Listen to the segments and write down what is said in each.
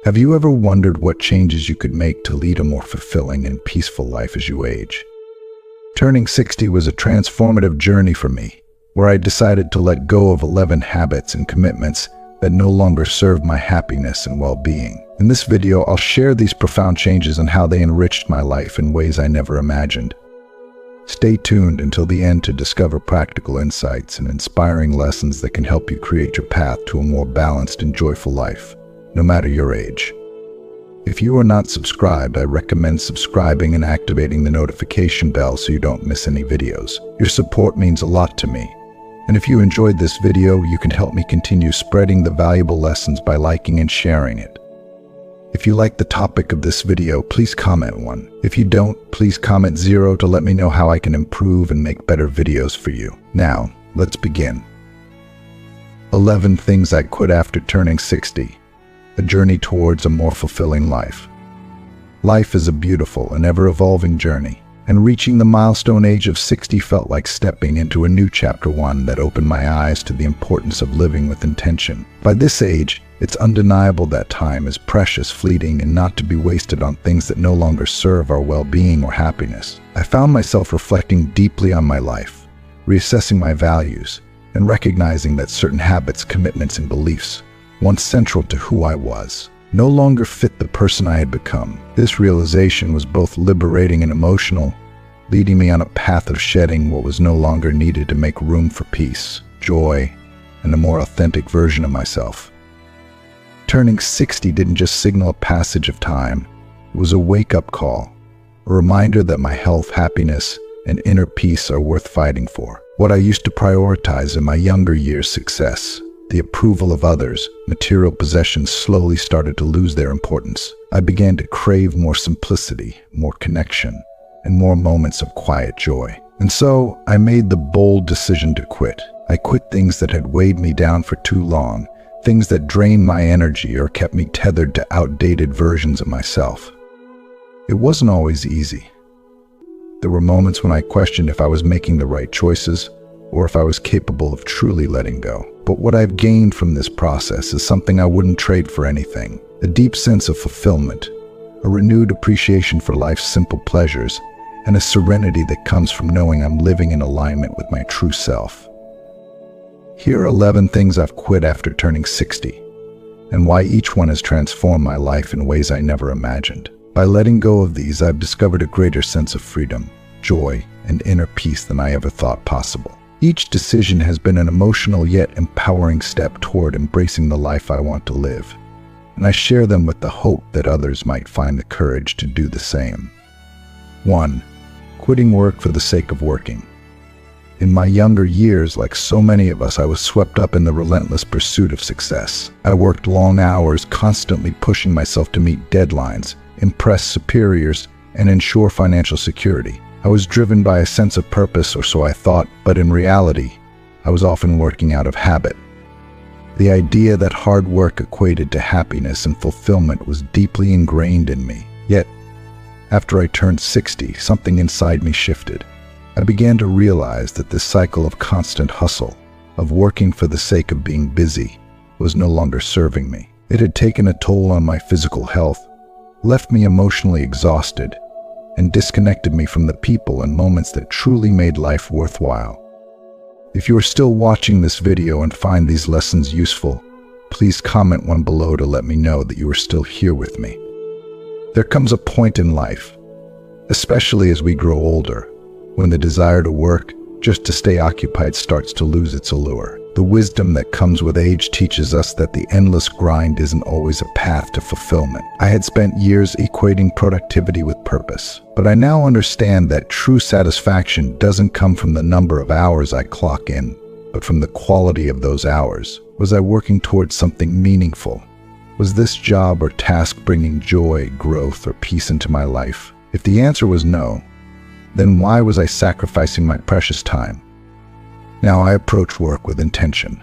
Have you ever wondered what changes you could make to lead a more fulfilling and peaceful life as you age? Turning 60 was a transformative journey for me, where I decided to let go of 11 habits and commitments that no longer served my happiness and well-being. In this video, I'll share these profound changes and how they enriched my life in ways I never imagined. Stay tuned until the end to discover practical insights and inspiring lessons that can help you create your path to a more balanced and joyful life, no matter your age. If you are not subscribed, I recommend subscribing and activating the notification bell so you don't miss any videos. Your support means a lot to me. And if you enjoyed this video, you can help me continue spreading the valuable lessons by liking and sharing it. If you like the topic of this video, please comment 1. If you don't, please comment 0 to let me know how I can improve and make better videos for you. Now, let's begin. 11 things I quit after turning 60. A journey towards a more fulfilling life. Life is a beautiful and ever-evolving journey, and reaching the milestone age of 60 felt like stepping into a new chapter 1 that opened my eyes to the importance of living with intention. By this age, it's undeniable that time is precious, fleeting, and not to be wasted on things that no longer serve our well-being or happiness. I found myself reflecting deeply on my life, reassessing my values, and recognizing that certain habits, commitments, and beliefs, once central to who I was, no longer fit the person I had become. This realization was both liberating and emotional, leading me on a path of shedding what was no longer needed to make room for peace, joy, and a more authentic version of myself. Turning 60 didn't just signal a passage of time. It was a wake-up call, a reminder that my health, happiness, and inner peace are worth fighting for. What I used to prioritize in my younger years, success, the approval of others, material possessions, slowly started to lose their importance. I began to crave more simplicity, more connection, and more moments of quiet joy. And so I made the bold decision to quit. I quit things that had weighed me down for too long, things that drained my energy or kept me tethered to outdated versions of myself. It wasn't always easy. There were moments when I questioned if I was making the right choices or if I was capable of truly letting go. But what I've gained from this process is something I wouldn't trade for anything: a deep sense of fulfillment, a renewed appreciation for life's simple pleasures, and a serenity that comes from knowing I'm living in alignment with my true self. Here are 11 things I've quit after turning 60, and why each one has transformed my life in ways I never imagined. By letting go of these, I've discovered a greater sense of freedom, joy, and inner peace than I ever thought possible. Each decision has been an emotional yet empowering step toward embracing the life I want to live, and I share them with the hope that others might find the courage to do the same. 1. Quitting work for the sake of working. In my younger years, like so many of us, I was swept up in the relentless pursuit of success. I worked long hours, constantly pushing myself to meet deadlines, impress superiors, and ensure financial security. I was driven by a sense of purpose, or so I thought, but in reality, I was often working out of habit. The idea that hard work equated to happiness and fulfillment was deeply ingrained in me. Yet, after I turned 60, something inside me shifted. I began to realize that this cycle of constant hustle, of working for the sake of being busy, was no longer serving me. It had taken a toll on my physical health, left me emotionally exhausted, and disconnected me from the people and moments that truly made life worthwhile. If you are still watching this video and find these lessons useful, please comment 1 below to let me know that you are still here with me. There comes a point in life, especially as we grow older, when the desire to work just to stay occupied starts to lose its allure. The wisdom that comes with age teaches us that the endless grind isn't always a path to fulfillment. I had spent years equating productivity with purpose, but I now understand that true satisfaction doesn't come from the number of hours I clock in, but from the quality of those hours. Was I working towards something meaningful? Was this job or task bringing joy, growth, or peace into my life? If the answer was no, then why was I sacrificing my precious time? Now I approach work with intention.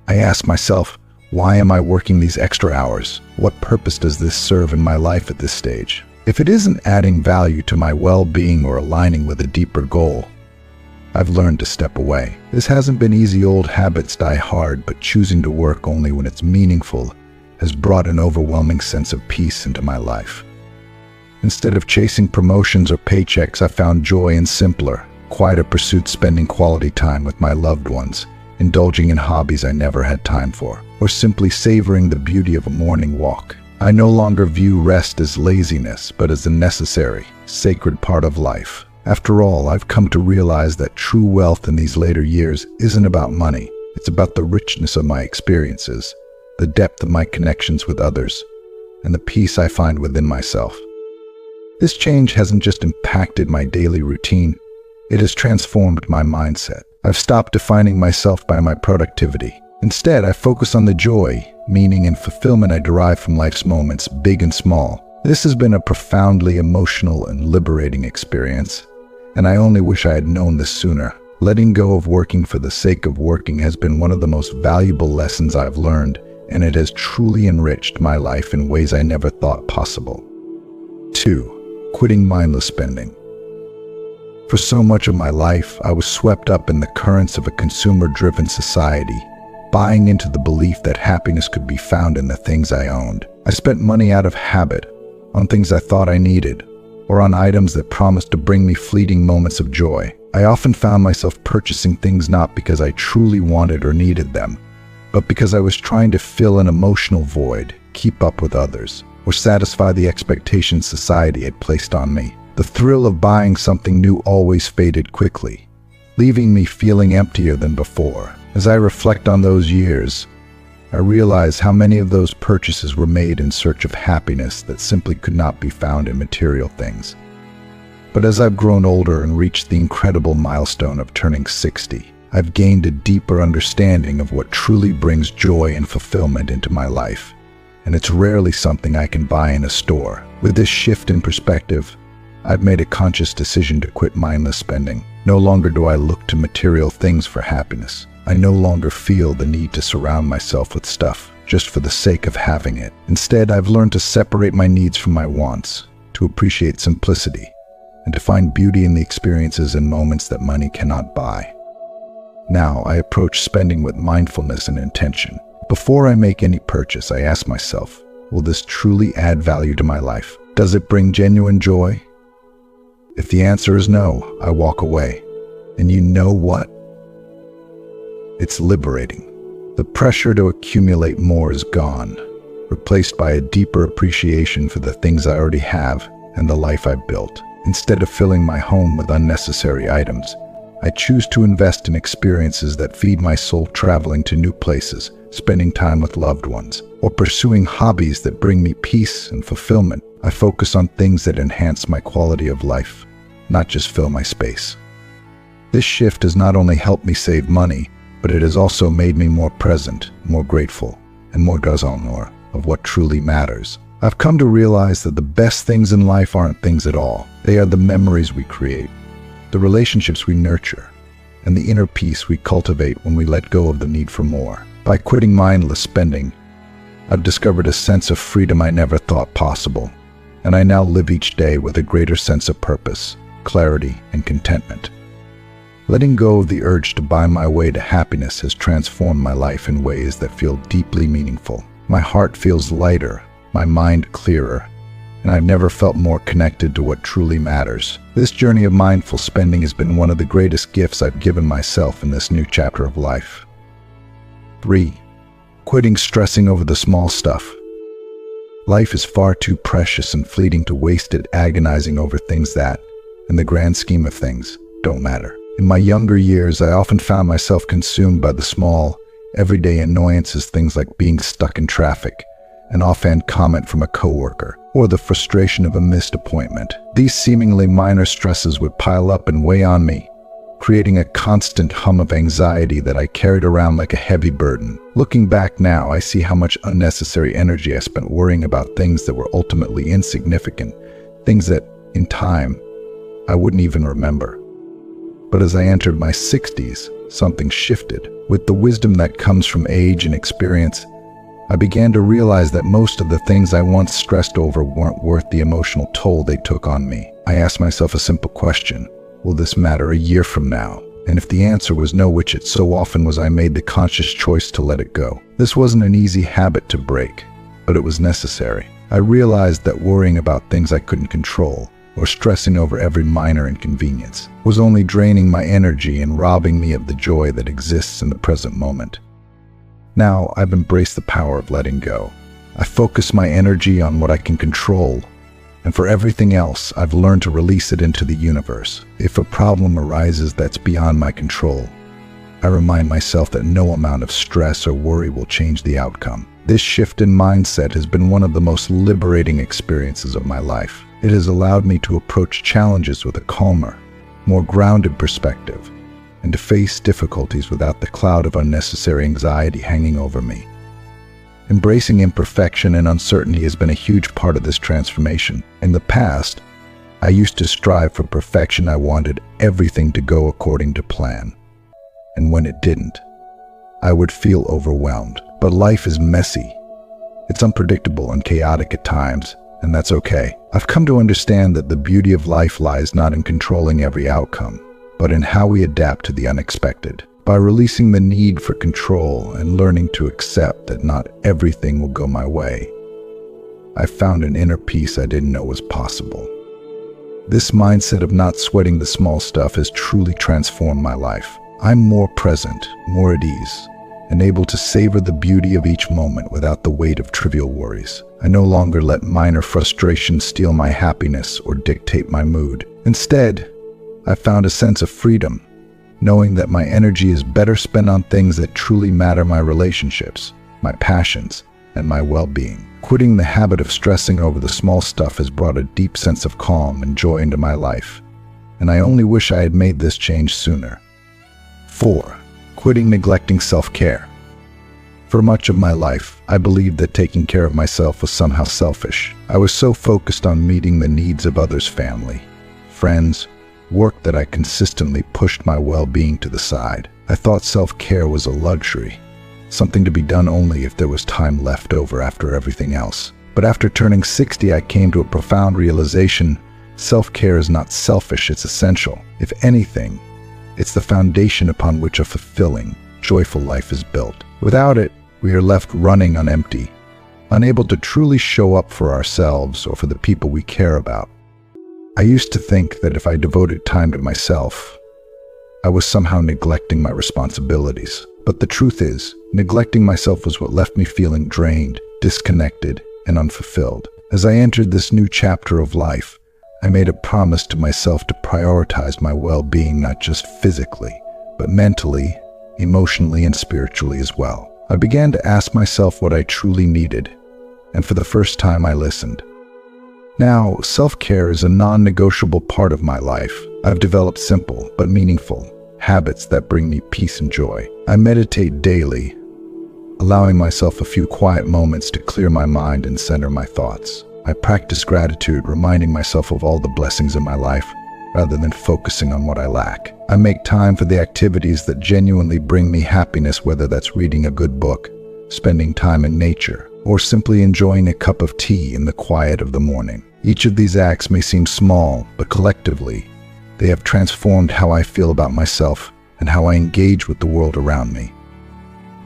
I ask myself, why am I working these extra hours? What purpose does this serve in my life at this stage? If it isn't adding value to my well-being or aligning with a deeper goal, I've learned to step away. This hasn't been easy. Old habits die hard, but choosing to work only when it's meaningful has brought an overwhelming sense of peace into my life. Instead of chasing promotions or paychecks, I found joy in simpler, quieter pursuits, spending quality time with my loved ones, indulging in hobbies I never had time for, or simply savoring the beauty of a morning walk. I no longer view rest as laziness, but as a necessary, sacred part of life. After all, I've come to realize that true wealth in these later years isn't about money. It's about the richness of my experiences, the depth of my connections with others, and the peace I find within myself. This change hasn't just impacted my daily routine, it has transformed my mindset. I've stopped defining myself by my productivity. Instead, I focus on the joy, meaning, and fulfillment I derive from life's moments, big and small. This has been a profoundly emotional and liberating experience, and I only wish I had known this sooner. Letting go of working for the sake of working has been one of the most valuable lessons I've learned, and it has truly enriched my life in ways I never thought possible. 2. Quitting mindless spending. For so much of my life, I was swept up in the currents of a consumer-driven society, buying into the belief that happiness could be found in the things I owned. I spent money out of habit, on things I thought I needed, or on items that promised to bring me fleeting moments of joy. I often found myself purchasing things not because I truly wanted or needed them, but because I was trying to fill an emotional void, keep up with others, or satisfy the expectations society had placed on me. The thrill of buying something new always faded quickly, leaving me feeling emptier than before. As I reflect on those years, I realize how many of those purchases were made in search of happiness that simply could not be found in material things. But as I've grown older and reached the incredible milestone of turning 60, I've gained a deeper understanding of what truly brings joy and fulfillment into my life, and it's rarely something I can buy in a store. With this shift in perspective, I've made a conscious decision to quit mindless spending. No longer do I look to material things for happiness. I no longer feel the need to surround myself with stuff just for the sake of having it. Instead, I've learned to separate my needs from my wants, to appreciate simplicity, and to find beauty in the experiences and moments that money cannot buy. Now, I approach spending with mindfulness and intention. Before I make any purchase, I ask myself, will this truly add value to my life? Does it bring genuine joy? If the answer is no, I walk away. And you know what? It's liberating. The pressure to accumulate more is gone, replaced by a deeper appreciation for the things I already have and the life I've built. Instead of filling my home with unnecessary items, I choose to invest in experiences that feed my soul, traveling to new places, spending time with loved ones, or pursuing hobbies that bring me peace and fulfillment. I focus on things that enhance my quality of life, not just fill my space. This shift has not only helped me save money, but it has also made me more present, more grateful, and more gazonor of what truly matters. I've come to realize that the best things in life aren't things at all. They are the memories we create, the relationships we nurture, and the inner peace we cultivate when we let go of the need for more. By quitting mindless spending, I've discovered a sense of freedom I never thought possible, and I now live each day with a greater sense of purpose, clarity, and contentment. Letting go of the urge to buy my way to happiness has transformed my life in ways that feel deeply meaningful. My heart feels lighter, my mind clearer, and I've never felt more connected to what truly matters. This journey of mindful spending has been one of the greatest gifts I've given myself in this new chapter of life. 3. Quitting stressing over the small stuff. Life is far too precious and fleeting to waste it agonizing over things that, in the grand scheme of things, don't matter. In my younger years, I often found myself consumed by the small, everyday annoyances, things like being stuck in traffic, an offhand comment from a coworker, or the frustration of a missed appointment. These seemingly minor stresses would pile up and weigh on me, creating a constant hum of anxiety that I carried around like a heavy burden. Looking back now, I see how much unnecessary energy I spent worrying about things that were ultimately insignificant, things that, in time, I wouldn't even remember. But as I entered my 60s, something shifted. With the wisdom that comes from age and experience, I began to realize that most of the things I once stressed over weren't worth the emotional toll they took on me. I asked myself a simple question: will this matter a year from now? And if the answer was no, which it so often was, I made the conscious choice to let it go. This wasn't an easy habit to break, but it was necessary. I realized that worrying about things I couldn't control, or stressing over every minor inconvenience, was only draining my energy and robbing me of the joy that exists in the present moment. Now, I've embraced the power of letting go. I focus my energy on what I can control, and for everything else, I've learned to release it into the universe. If a problem arises that's beyond my control, I remind myself that no amount of stress or worry will change the outcome. This shift in mindset has been one of the most liberating experiences of my life. It has allowed me to approach challenges with a calmer, more grounded perspective, and to face difficulties without the cloud of unnecessary anxiety hanging over me. Embracing imperfection and uncertainty has been a huge part of this transformation. In the past, I used to strive for perfection. I wanted everything to go according to plan. And when it didn't, I would feel overwhelmed. But life is messy. It's unpredictable and chaotic at times, and that's okay. I've come to understand that the beauty of life lies not in controlling every outcome, but in how we adapt to the unexpected. By releasing the need for control and learning to accept that not everything will go my way, I've found an inner peace I didn't know was possible. This mindset of not sweating the small stuff has truly transformed my life. I'm more present, more at ease, and able to savor the beauty of each moment without the weight of trivial worries. I no longer let minor frustrations steal my happiness or dictate my mood. Instead, I found a sense of freedom, knowing that my energy is better spent on things that truly matter: my relationships, my passions, and my well-being. Quitting the habit of stressing over the small stuff has brought a deep sense of calm and joy into my life, and I only wish I had made this change sooner. 4. Quitting neglecting self-care. For much of my life, I believed that taking care of myself was somehow selfish. I was so focused on meeting the needs of others' family, friends, work that I consistently pushed my well-being to the side. I thought self-care was a luxury, something to be done only if there was time left over after everything else. But after turning 60, I came to a profound realization: self-care is not selfish, it's essential. If anything, it's the foundation upon which a fulfilling, joyful life is built. Without it, we are left running on empty, unable to truly show up for ourselves or for the people we care about. I used to think that if I devoted time to myself, I was somehow neglecting my responsibilities. But the truth is, neglecting myself was what left me feeling drained, disconnected, and unfulfilled. As I entered this new chapter of life, I made a promise to myself to prioritize my well-being, not just physically, but mentally, emotionally, and spiritually as well. I began to ask myself what I truly needed, and for the first time I listened. Now, self-care is a non-negotiable part of my life. I've developed simple but meaningful habits that bring me peace and joy. I meditate daily, allowing myself a few quiet moments to clear my mind and center my thoughts. I practice gratitude, reminding myself of all the blessings in my life rather than focusing on what I lack. I make time for the activities that genuinely bring me happiness, whether that's reading a good book, spending time in nature, or simply enjoying a cup of tea in the quiet of the morning. Each of these acts may seem small, but collectively, they have transformed how I feel about myself and how I engage with the world around me.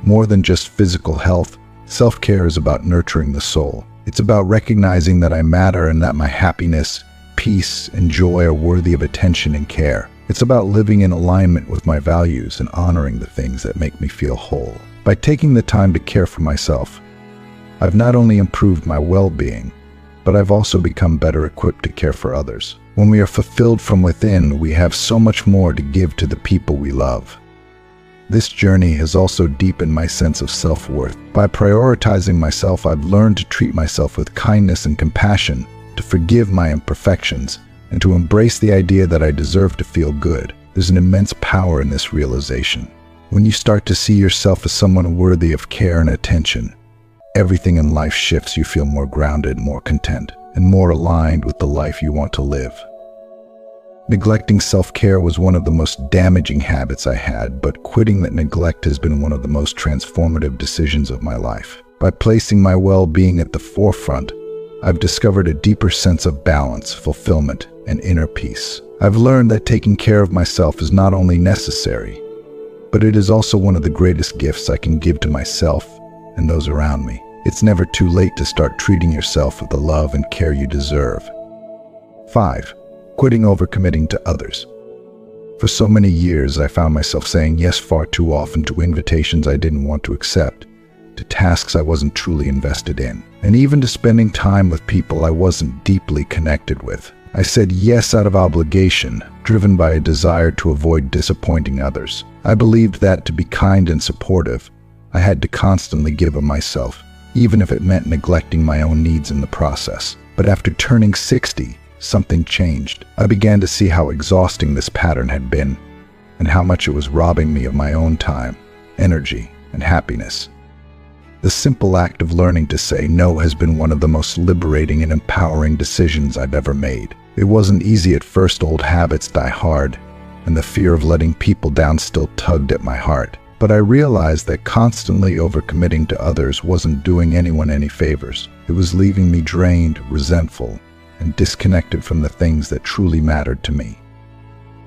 More than just physical health, self-care is about nurturing the soul. It's about recognizing that I matter and that my happiness, peace, and joy are worthy of attention and care. It's about living in alignment with my values and honoring the things that make me feel whole. By taking the time to care for myself, I've not only improved my well-being, but I've also become better equipped to care for others. When we are fulfilled from within, we have so much more to give to the people we love. This journey has also deepened my sense of self-worth. By prioritizing myself, I've learned to treat myself with kindness and compassion, to forgive my imperfections, and to embrace the idea that I deserve to feel good. There's an immense power in this realization. When you start to see yourself as someone worthy of care and attention, everything in life shifts. You feel more grounded, more content, and more aligned with the life you want to live. Neglecting self-care was one of the most damaging habits I had, but quitting that neglect has been one of the most transformative decisions of my life. By placing my well-being at the forefront, I've discovered a deeper sense of balance, fulfillment, and inner peace. I've learned that taking care of myself is not only necessary, but it is also one of the greatest gifts I can give to myself and those around me. It's never too late to start treating yourself with the love and care you deserve. 5. Quitting overcommitting to others. For so many years, I found myself saying yes far too often to invitations I didn't want to accept, to tasks I wasn't truly invested in, and even to spending time with people I wasn't deeply connected with. I said yes out of obligation, driven by a desire to avoid disappointing others. I believed that to be kind and supportive, I had to constantly give of myself, even if it meant neglecting my own needs in the process. But after turning 60, something changed. I began to see how exhausting this pattern had been, and how much it was robbing me of my own time, energy, and happiness. The simple act of learning to say no has been one of the most liberating and empowering decisions I've ever made. It wasn't easy at first. Old habits die hard, and the fear of letting people down still tugged at my heart. But I realized that constantly overcommitting to others wasn't doing anyone any favors. It was leaving me drained, resentful, and disconnected from the things that truly mattered to me.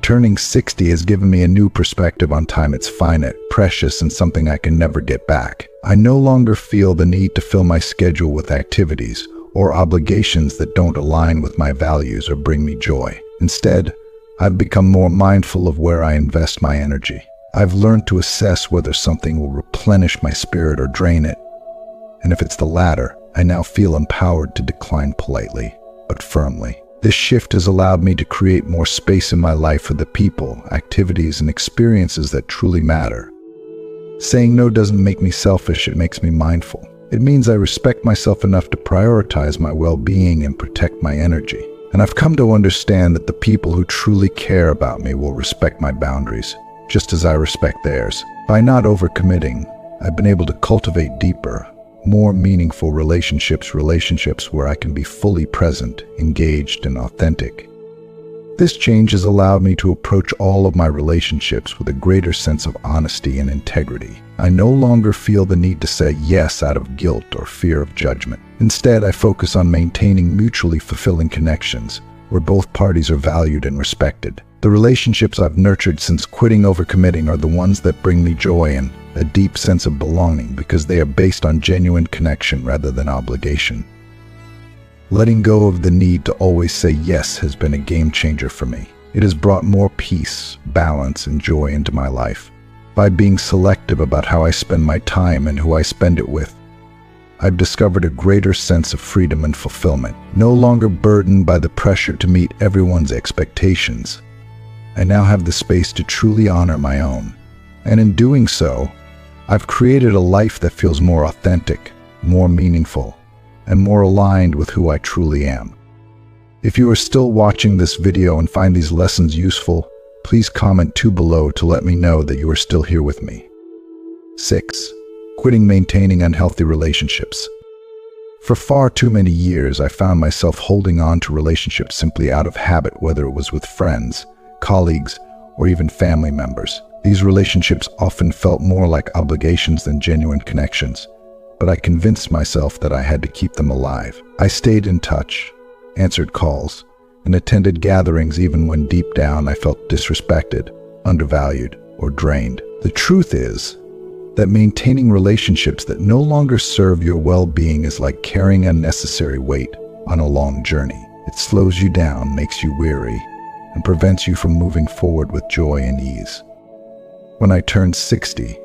Turning 60 has given me a new perspective on time. It's finite, precious, and something I can never get back. I no longer feel the need to fill my schedule with activities or obligations that don't align with my values or bring me joy. Instead, I've become more mindful of where I invest my energy. I've learned to assess whether something will replenish my spirit or drain it. And if it's the latter, I now feel empowered to decline politely, but firmly. This shift has allowed me to create more space in my life for the people, activities, and experiences that truly matter. Saying no doesn't make me selfish, it makes me mindful. It means I respect myself enough to prioritize my well-being and protect my energy. And I've come to understand that the people who truly care about me will respect my boundaries, just as I respect theirs. By not overcommitting, I've been able to cultivate deeper, more meaningful relationships where I can be fully present, engaged, and authentic. This change has allowed me to approach all of my relationships with a greater sense of honesty and integrity. I no longer feel the need to say yes out of guilt or fear of judgment. Instead, I focus on maintaining mutually fulfilling connections where both parties are valued and respected. The relationships I've nurtured since quitting overcommitting are the ones that bring me joy and a deep sense of belonging because they are based on genuine connection rather than obligation. Letting go of the need to always say yes has been a game changer for me. It has brought more peace, balance, and joy into my life. By being selective about how I spend my time and who I spend it with, I've discovered a greater sense of freedom and fulfillment. No longer burdened by the pressure to meet everyone's expectations, I now have the space to truly honor my own. And in doing so, I've created a life that feels more authentic, more meaningful, and more aligned with who I truly am. If you are still watching this video and find these lessons useful, please comment below to let me know that you are still here with me. 6. Quitting maintaining unhealthy relationships. For far too many years, I found myself holding on to relationships simply out of habit, whether it was with friends, colleagues, or even family members. These relationships often felt more like obligations than genuine connections, but I convinced myself that I had to keep them alive. I stayed in touch, answered calls, and attended gatherings even when deep down I felt disrespected, undervalued, or drained. The truth is that maintaining relationships that no longer serve your well-being is like carrying unnecessary weight on a long journey. It slows you down, makes you weary, and prevents you from moving forward with joy and ease. When I turned 60,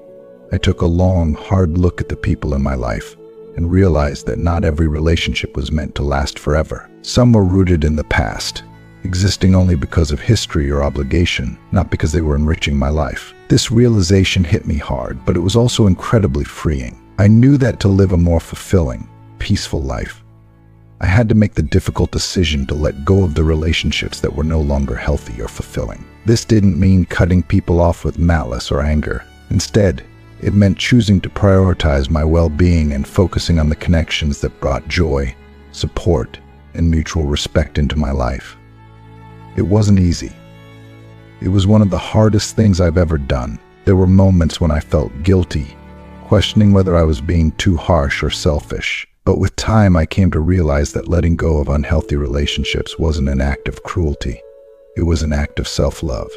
I took a long, hard look at the people in my life and realized that not every relationship was meant to last forever. Some were rooted in the past, existing only because of history or obligation, not because they were enriching my life. This realization hit me hard, but it was also incredibly freeing. I knew that to live a more fulfilling, peaceful life, I had to make the difficult decision to let go of the relationships that were no longer healthy or fulfilling. This didn't mean cutting people off with malice or anger. Instead, it meant choosing to prioritize my well-being and focusing on the connections that brought joy, support, and mutual respect into my life. It wasn't easy. It was one of the hardest things I've ever done. There were moments when I felt guilty, questioning whether I was being too harsh or selfish. But with time, I came to realize that letting go of unhealthy relationships wasn't an act of cruelty. It was an act of self-love.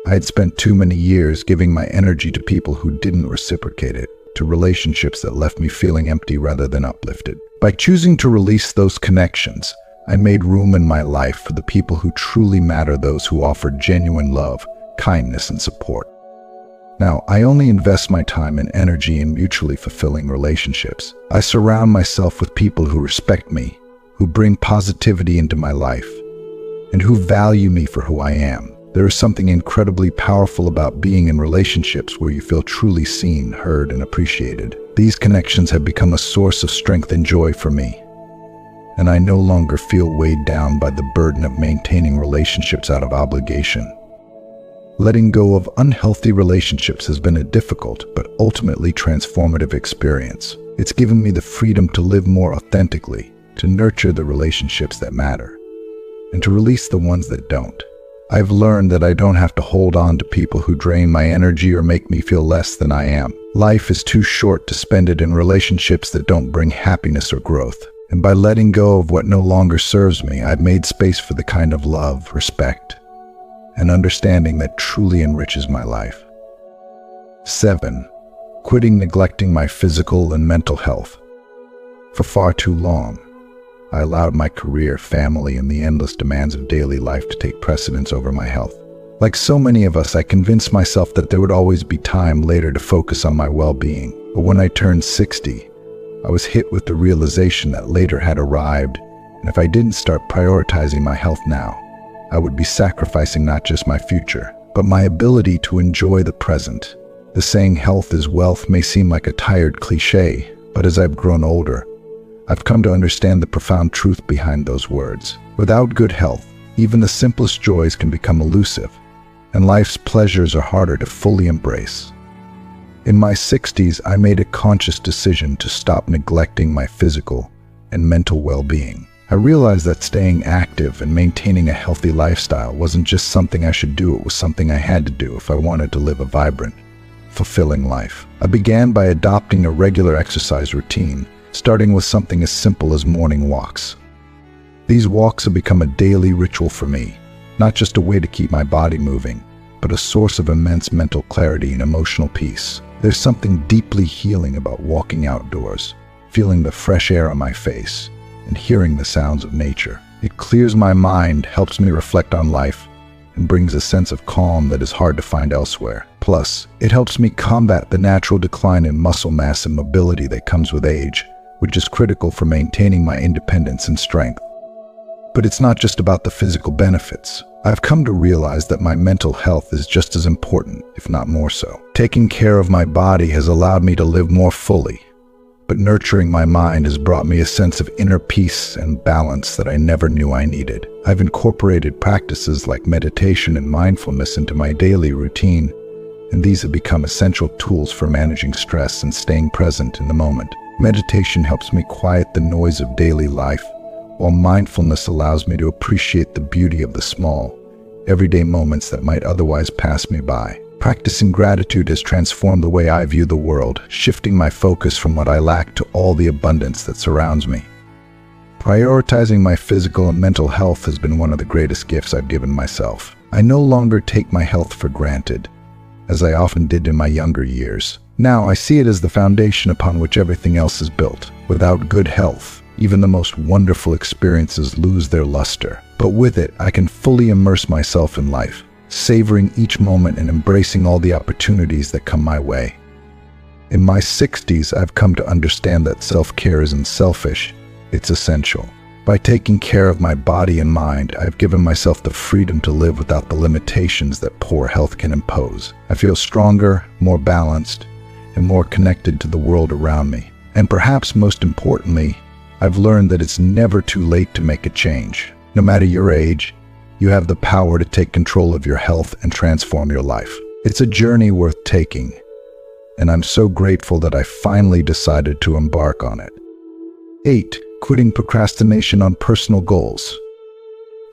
I had spent too many years giving my energy to people who didn't reciprocate it, to relationships that left me feeling empty rather than uplifted. By choosing to release those connections, I made room in my life for the people who truly matter, those who offer genuine love, kindness, and support. Now, I only invest my time and energy in mutually fulfilling relationships. I surround myself with people who respect me, who bring positivity into my life, and who value me for who I am. There is something incredibly powerful about being in relationships where you feel truly seen, heard, and appreciated. These connections have become a source of strength and joy for me, and I no longer feel weighed down by the burden of maintaining relationships out of obligation. Letting go of unhealthy relationships has been a difficult but ultimately transformative experience. It's given me the freedom to live more authentically, to nurture the relationships that matter, and to release the ones that don't. I've learned that I don't have to hold on to people who drain my energy or make me feel less than I am. Life is too short to spend it in relationships that don't bring happiness or growth. And by letting go of what no longer serves me, I've made space for the kind of love, respect, and understanding that truly enriches my life. 7. Quitting neglecting my physical and mental health. For far too long, I allowed my career, family, and the endless demands of daily life to take precedence over my health. Like so many of us, I convinced myself that there would always be time later to focus on my well-being. But when I turned 60, I was hit with the realization that later had arrived, and if I didn't start prioritizing my health now, I would be sacrificing not just my future, but my ability to enjoy the present. The saying "health is wealth" may seem like a tired cliche, but as I've grown older, I've come to understand the profound truth behind those words. Without good health, even the simplest joys can become elusive, and life's pleasures are harder to fully embrace. In my 60s, I made a conscious decision to stop neglecting my physical and mental well-being. I realized that staying active and maintaining a healthy lifestyle wasn't just something I should do, it was something I had to do if I wanted to live a vibrant, fulfilling life. I began by adopting a regular exercise routine, starting with something as simple as morning walks. These walks have become a daily ritual for me, not just a way to keep my body moving, but a source of immense mental clarity and emotional peace. There's something deeply healing about walking outdoors, feeling the fresh air on my face, and hearing the sounds of nature. It clears my mind, helps me reflect on life, and brings a sense of calm that is hard to find elsewhere. Plus, it helps me combat the natural decline in muscle mass and mobility that comes with age, which is critical for maintaining my independence and strength. But it's not just about the physical benefits. I've come to realize that my mental health is just as important, if not more so. Taking care of my body has allowed me to live more fully, but nurturing my mind has brought me a sense of inner peace and balance that I never knew I needed. I've incorporated practices like meditation and mindfulness into my daily routine, and these have become essential tools for managing stress and staying present in the moment. Meditation helps me quiet the noise of daily life, while mindfulness allows me to appreciate the beauty of the small, everyday moments that might otherwise pass me by. Practicing gratitude has transformed the way I view the world, shifting my focus from what I lack to all the abundance that surrounds me. Prioritizing my physical and mental health has been one of the greatest gifts I've given myself. I no longer take my health for granted, as I often did in my younger years. Now I see it as the foundation upon which everything else is built. Without good health, even the most wonderful experiences lose their luster. But with it, I can fully immerse myself in life, savoring each moment and embracing all the opportunities that come my way. In my 60s, I've come to understand that self-care isn't selfish, it's essential. By taking care of my body and mind, I've given myself the freedom to live without the limitations that poor health can impose. I feel stronger, more balanced, and more connected to the world around me. And perhaps most importantly, I've learned that it's never too late to make a change. No matter your age, you have the power to take control of your health and transform your life. It's a journey worth taking, and I'm so grateful that I finally decided to embark on it. 8. Quitting procrastination on personal goals.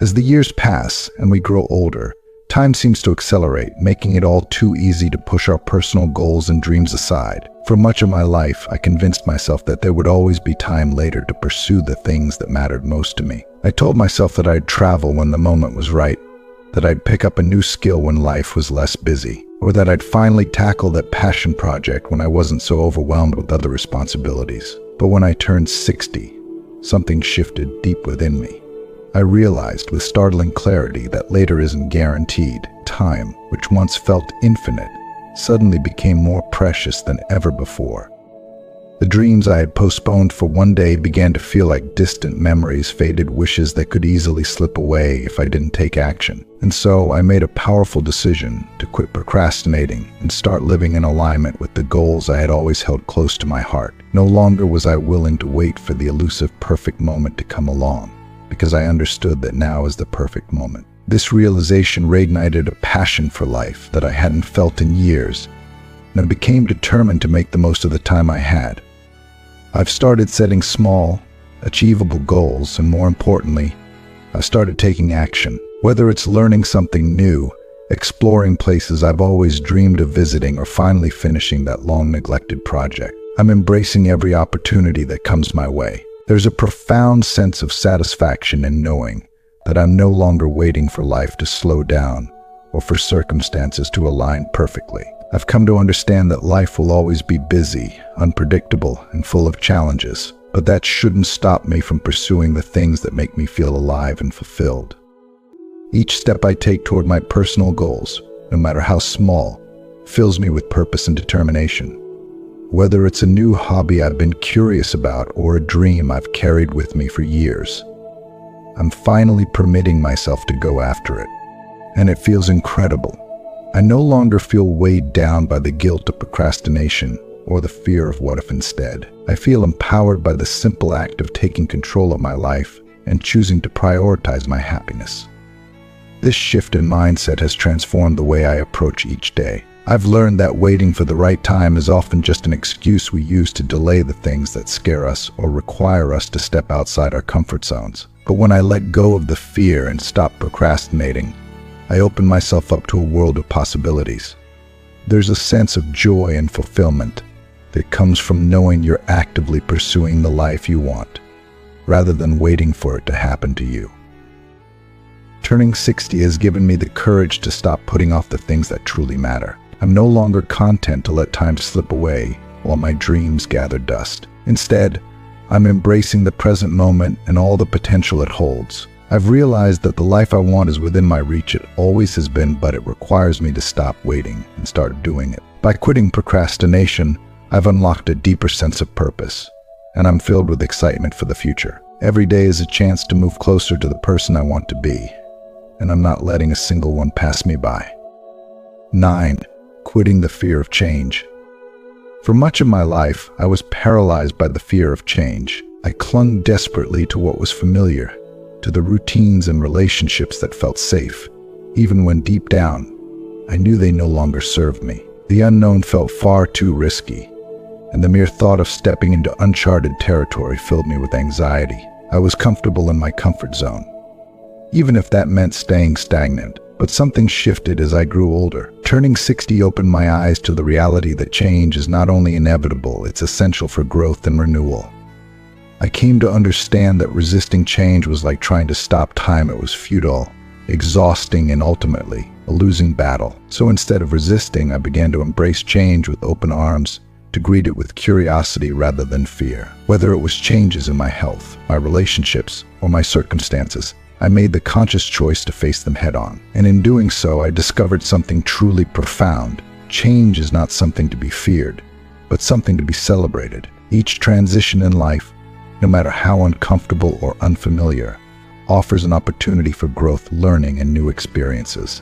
As the years pass and we grow older, time seems to accelerate, making it all too easy to push our personal goals and dreams aside. For much of my life, I convinced myself that there would always be time later to pursue the things that mattered most to me. I told myself that I'd travel when the moment was right, that I'd pick up a new skill when life was less busy, or that I'd finally tackle that passion project when I wasn't so overwhelmed with other responsibilities. But when I turned 60, something shifted deep within me. I realized with startling clarity that later isn't guaranteed. Time, which once felt infinite, suddenly became more precious than ever before. The dreams I had postponed for one day began to feel like distant memories, faded wishes that could easily slip away if I didn't take action. And so I made a powerful decision to quit procrastinating and start living in alignment with the goals I had always held close to my heart. No longer was I willing to wait for the elusive perfect moment to come along, because I understood that now is the perfect moment. This realization reignited a passion for life that I hadn't felt in years, and I became determined to make the most of the time I had. I've started setting small, achievable goals, and more importantly, I've started taking action. Whether it's learning something new, exploring places I've always dreamed of visiting, or finally finishing that long-neglected project, I'm embracing every opportunity that comes my way. There's a profound sense of satisfaction in knowing that I'm no longer waiting for life to slow down or for circumstances to align perfectly. I've come to understand that life will always be busy, unpredictable, and full of challenges, but that shouldn't stop me from pursuing the things that make me feel alive and fulfilled. Each step I take toward my personal goals, no matter how small, fills me with purpose and determination. Whether it's a new hobby I've been curious about or a dream I've carried with me for years, I'm finally permitting myself to go after it, and it feels incredible. I no longer feel weighed down by the guilt of procrastination or the fear of what if instead. I feel empowered by the simple act of taking control of my life and choosing to prioritize my happiness. This shift in mindset has transformed the way I approach each day. I've learned that waiting for the right time is often just an excuse we use to delay the things that scare us or require us to step outside our comfort zones. But when I let go of the fear and stop procrastinating, I open myself up to a world of possibilities. There's a sense of joy and fulfillment that comes from knowing you're actively pursuing the life you want, rather than waiting for it to happen to you. Turning 60 has given me the courage to stop putting off the things that truly matter. I'm no longer content to let time slip away while my dreams gather dust. Instead, I'm embracing the present moment and all the potential it holds. I've realized that the life I want is within my reach. It always has been, but it requires me to stop waiting and start doing it. By quitting procrastination, I've unlocked a deeper sense of purpose, and I'm filled with excitement for the future. Every day is a chance to move closer to the person I want to be, and I'm not letting a single one pass me by. 9. Quitting the fear of change. For much of my life, I was paralyzed by the fear of change. I clung desperately to what was familiar, to the routines and relationships that felt safe, even when deep down, I knew they no longer served me. The unknown felt far too risky, and the mere thought of stepping into uncharted territory filled me with anxiety. I was comfortable in my comfort zone, even if that meant staying stagnant. But something shifted as I grew older. Turning 60 opened my eyes to the reality that change is not only inevitable, it's essential for growth and renewal. I came to understand that resisting change was like trying to stop time. It was futile, exhausting, and ultimately a losing battle. So instead of resisting, I began to embrace change with open arms, to greet it with curiosity rather than fear. Whether it was changes in my health, my relationships, or my circumstances, I made the conscious choice to face them head-on. And in doing so, I discovered something truly profound. Change is not something to be feared, but something to be celebrated. Each transition in life, no matter how uncomfortable or unfamiliar, offers an opportunity for growth, learning, and new experiences.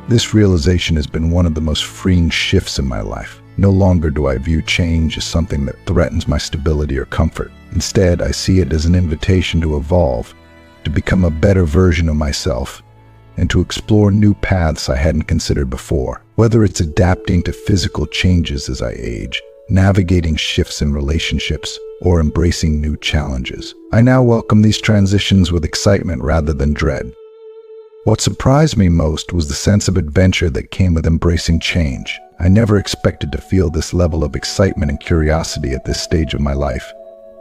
This realization has been one of the most freeing shifts in my life. No longer do I view change as something that threatens my stability or comfort. Instead, I see it as an invitation to evolve, to become a better version of myself, and to explore new paths I hadn't considered before. Whether it's adapting to physical changes as I age, navigating shifts in relationships, or embracing new challenges, I now welcome these transitions with excitement rather than dread. What surprised me most was the sense of adventure that came with embracing change. I never expected to feel this level of excitement and curiosity at this stage of my life,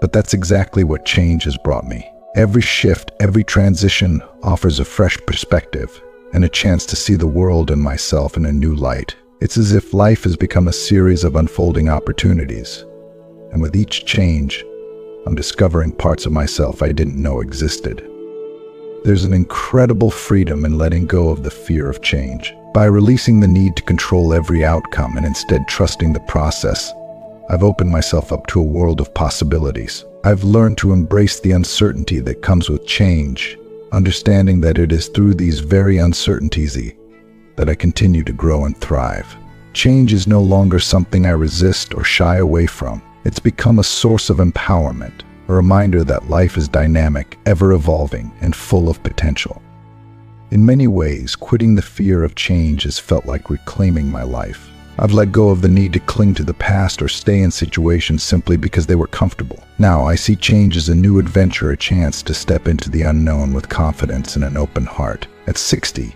but that's exactly what change has brought me. Every shift, every transition offers a fresh perspective and a chance to see the world and myself in a new light. It's as if life has become a series of unfolding opportunities, and with each change, I'm discovering parts of myself I didn't know existed. There's an incredible freedom in letting go of the fear of change. By releasing the need to control every outcome and instead trusting the process, I've opened myself up to a world of possibilities. I've learned to embrace the uncertainty that comes with change, understanding that it is through these very uncertainties that I continue to grow and thrive. Change is no longer something I resist or shy away from. It's become a source of empowerment, a reminder that life is dynamic, ever-evolving, and full of potential. In many ways, quitting the fear of change has felt like reclaiming my life. I've let go of the need to cling to the past or stay in situations simply because they were comfortable. Now, I see change as a new adventure, a chance to step into the unknown with confidence and an open heart. At 60,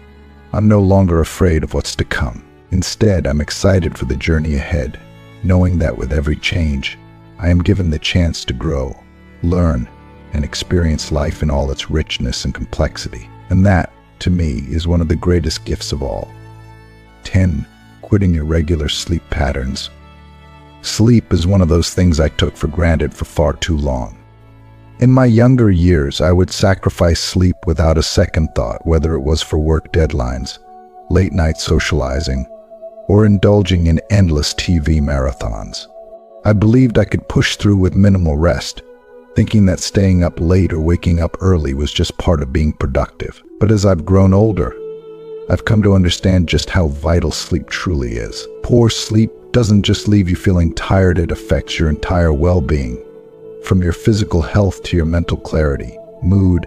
I'm no longer afraid of what's to come. Instead, I'm excited for the journey ahead, knowing that with every change, I am given the chance to grow, learn, and experience life in all its richness and complexity. And that, to me, is one of the greatest gifts of all. 10. Quitting irregular sleep patterns. Sleep is one of those things I took for granted for far too long. In my younger years, I would sacrifice sleep without a second thought, whether it was for work deadlines, late-night socializing, or indulging in endless TV marathons. I believed I could push through with minimal rest, thinking that staying up late or waking up early was just part of being productive. But as I've grown older, I've come to understand just how vital sleep truly is. Poor sleep doesn't just leave you feeling tired, it affects your entire well-being, from your physical health to your mental clarity, mood,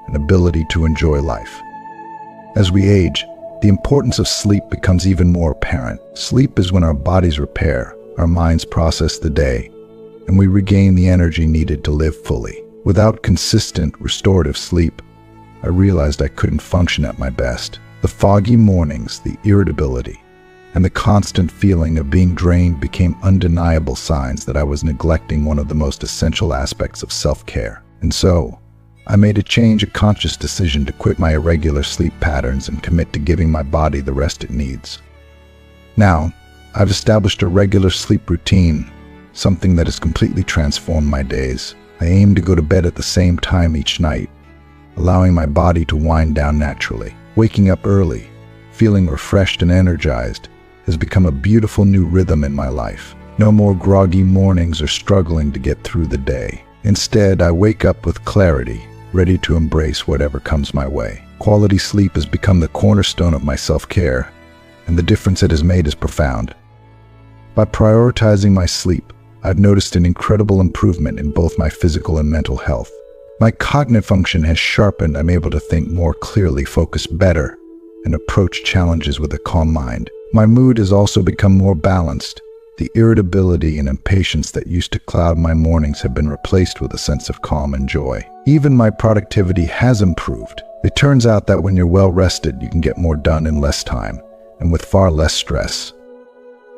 and ability to enjoy life. As we age, the importance of sleep becomes even more apparent. Sleep is when our bodies repair, our minds process the day, and we regain the energy needed to live fully. Without consistent, restorative sleep, I realized I couldn't function at my best. The foggy mornings, the irritability, and the constant feeling of being drained became undeniable signs that I was neglecting one of the most essential aspects of self-care. And so, I made a conscious decision to quit my irregular sleep patterns and commit to giving my body the rest it needs. Now, I've established a regular sleep routine, something that has completely transformed my days. I aim to go to bed at the same time each night, allowing my body to wind down naturally. Waking up early, feeling refreshed and energized, has become a beautiful new rhythm in my life. No more groggy mornings or struggling to get through the day. Instead, I wake up with clarity, ready to embrace whatever comes my way. Quality sleep has become the cornerstone of my self-care, and the difference it has made is profound. By prioritizing my sleep, I've noticed an incredible improvement in both my physical and mental health. My cognitive function has sharpened. I'm able to think more clearly, focus better, and approach challenges with a calm mind. My mood has also become more balanced. The irritability and impatience that used to cloud my mornings have been replaced with a sense of calm and joy. Even my productivity has improved. It turns out that when you're well rested, you can get more done in less time, and with far less stress.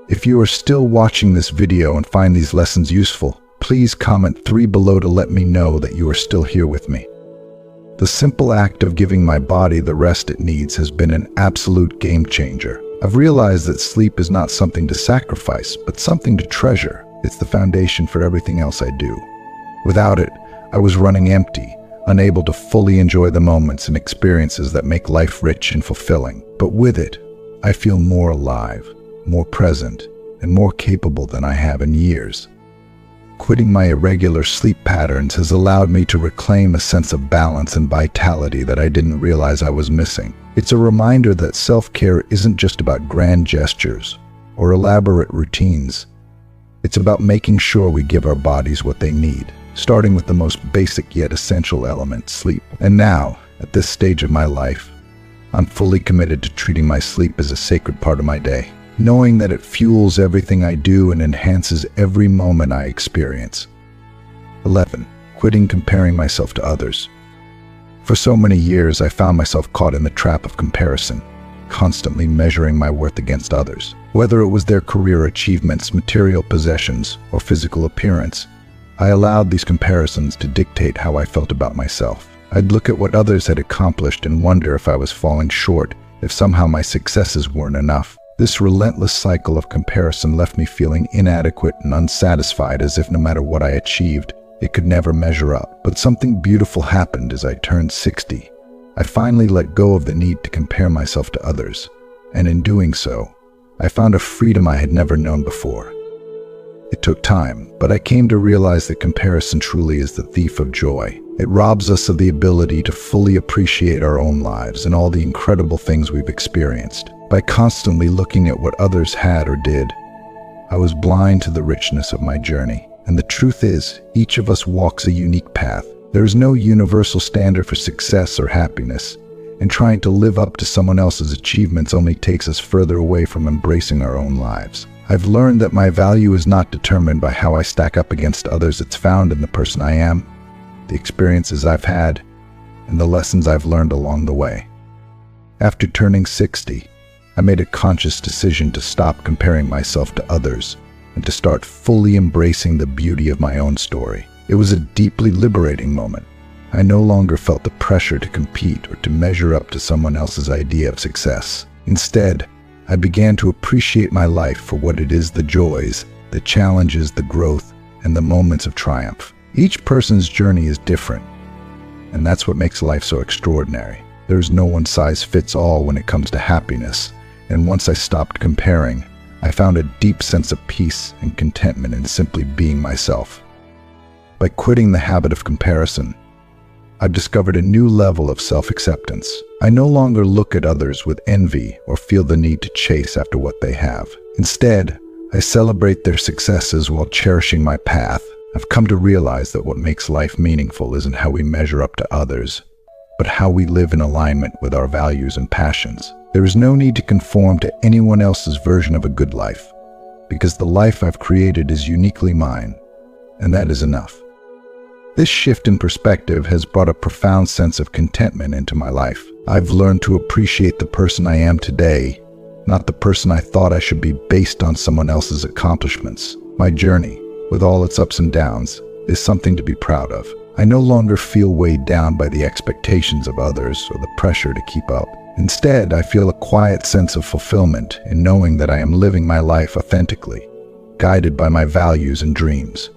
If you are still watching this video and find these lessons useful, please comment 3 below to let me know that you are still here with me. The simple act of giving my body the rest it needs has been an absolute game changer. I've realized that sleep is not something to sacrifice, but something to treasure. It's the foundation for everything else I do. Without it, I was running empty, unable to fully enjoy the moments and experiences that make life rich and fulfilling. But with it, I feel more alive, more present, and more capable than I have in years. Quitting my irregular sleep patterns has allowed me to reclaim a sense of balance and vitality that I didn't realize I was missing. It's a reminder that self-care isn't just about grand gestures or elaborate routines. It's about making sure we give our bodies what they need, starting with the most basic yet essential element, sleep. And now, at this stage of my life, I'm fully committed to treating my sleep as a sacred part of my day, knowing that it fuels everything I do and enhances every moment I experience. 11. Quitting comparing myself to others. For so many years, I found myself caught in the trap of comparison, constantly measuring my worth against others. Whether it was their career achievements, material possessions, or physical appearance, I allowed these comparisons to dictate how I felt about myself. I'd look at what others had accomplished and wonder if I was falling short, if somehow my successes weren't enough. This relentless cycle of comparison left me feeling inadequate and unsatisfied, as if no matter what I achieved, it could never measure up. But something beautiful happened as I turned 60. I finally let go of the need to compare myself to others, and in doing so, I found a freedom I had never known before. It took time, but I came to realize that comparison truly is the thief of joy. It robs us of the ability to fully appreciate our own lives and all the incredible things we've experienced. By constantly looking at what others had or did, I was blind to the richness of my journey. And the truth is, each of us walks a unique path. There is no universal standard for success or happiness, and trying to live up to someone else's achievements only takes us further away from embracing our own lives. I've learned that my value is not determined by how I stack up against others. It's found in the person I am, the experiences I've had, and the lessons I've learned along the way. After turning 60, I made a conscious decision to stop comparing myself to others and to start fully embracing the beauty of my own story. It was a deeply liberating moment. I no longer felt the pressure to compete or to measure up to someone else's idea of success. Instead, I began to appreciate my life for what it is: the joys, the challenges, the growth, and the moments of triumph. Each person's journey is different, and that's what makes life so extraordinary. There's no one-size-fits-all when it comes to happiness, and once I stopped comparing, I found a deep sense of peace and contentment in simply being myself. By quitting the habit of comparison, I've discovered a new level of self-acceptance. I no longer look at others with envy or feel the need to chase after what they have. Instead, I celebrate their successes while cherishing my path. I've come to realize that what makes life meaningful isn't how we measure up to others, but how we live in alignment with our values and passions. There is no need to conform to anyone else's version of a good life, because the life I've created is uniquely mine, and that is enough. This shift in perspective has brought a profound sense of contentment into my life. I've learned to appreciate the person I am today, not the person I thought I should be based on someone else's accomplishments. My journey, with all its ups and downs, is something to be proud of. I no longer feel weighed down by the expectations of others or the pressure to keep up. Instead, I feel a quiet sense of fulfillment in knowing that I am living my life authentically, guided by my values and dreams.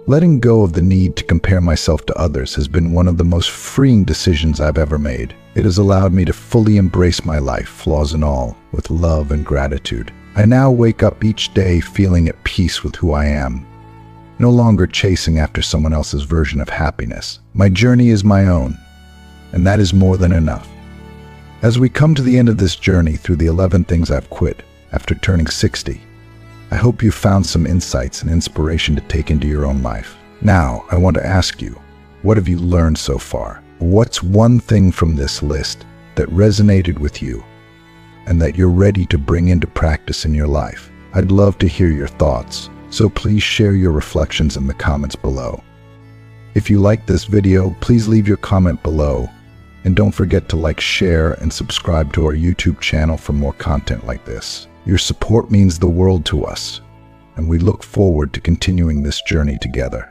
Letting go of the need to compare myself to others has been one of the most freeing decisions I've ever made. It has allowed me to fully embrace my life, flaws and all, with love and gratitude. I now wake up each day feeling at peace with who I am, no longer chasing after someone else's version of happiness. My journey is my own, and that is more than enough. As we come to the end of this journey through the 11 things I've quit after turning 60, I hope you found some insights and inspiration to take into your own life. Now, I want to ask you, what have you learned so far? What's one thing from this list that resonated with you and that you're ready to bring into practice in your life? I'd love to hear your thoughts, so please share your reflections in the comments below. If you liked this video, please leave your comment below, and don't forget to like, share, and subscribe to our YouTube channel for more content like this. Your support means the world to us, and we look forward to continuing this journey together.